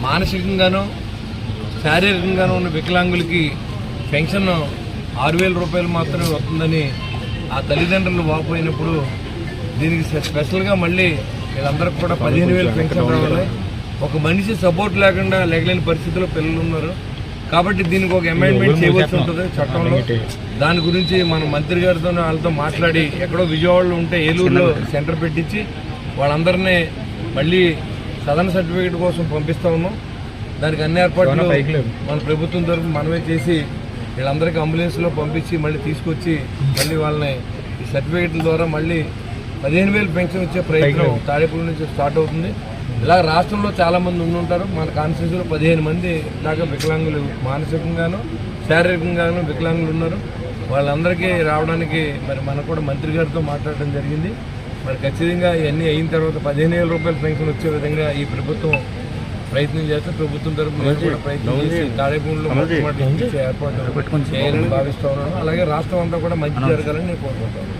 మానసికంగానూ శారీరకంగానూ ఉన్న వికలాంగులకి పెన్షన్ 6,000 రూపాయలు మాత్రమే వస్తుందని ఆ తల్లిదండ్రులు వాపోయినప్పుడు దీనికి స్పెషల్గా మళ్ళీ వీళ్ళందరికీ కూడా 15,000 పెన్షన్ రావాలి. ఒక మనిషి సపోర్ట్ లేకుండా లేగలేని పరిస్థితిలో పిల్లలు ఉన్నారు కాబట్టి దీనికి ఒక అమెండ్మెంట్ చేయవలసి ఉంటుంది చట్టంలో. దాని గురించి మనం మంత్రి గారితో వాళ్ళతో మాట్లాడి ఎక్కడో విజయవాడలో ఉంటే ఏలూరులో సెంటర్ పెట్టించి వాళ్ళందరినీ మళ్ళీ సదరన్ సర్టిఫికేట్ కోసం పంపిస్తా ఉన్నాం. దానికి అన్ని ఏర్పాట్లు మన ప్రభుత్వం తరఫున మనమే చేసి వీళ్ళందరికీ అంబులెన్స్లో పంపించి మళ్ళీ తీసుకొచ్చి మళ్ళీ వాళ్ళని ఈ సర్టిఫికేట్ల ద్వారా మళ్ళీ 15,000 పెన్షన్ ఇచ్చే ప్రయత్నం తాడేపల్లి నుంచి స్టార్ట్ అవుతుంది. ఇలా రాష్ట్రంలో చాలామంది ఉండుంటారు. మన కాన్స్టిట్యూన్సీలో 15 మంది దాకా వికలాంగులు మానసికంగాను శారీరకంగాను వికలాంగులు ఉన్నారు. వాళ్ళందరికీ రావడానికి మరి మనకు కూడా మంత్రి గారితో మాట్లాడడం జరిగింది. మరి ఖచ్చితంగా ఇవన్నీ అయిన తర్వాత 15,000 రూపాయల పెన్షన్ వచ్చే విధంగా ఈ ప్రభుత్వం ప్రయత్నం చేస్తే ప్రభుత్వం తరఫున కూడా ప్రయత్నం చేసి తాడేపల్లిలో ఏర్పాటు చేయాలని భావిస్తూ ఉన్నాను. అలాగే రాష్ట్రం అంతా కూడా మంచి జరగాలని నేను కోరుకుంటాను.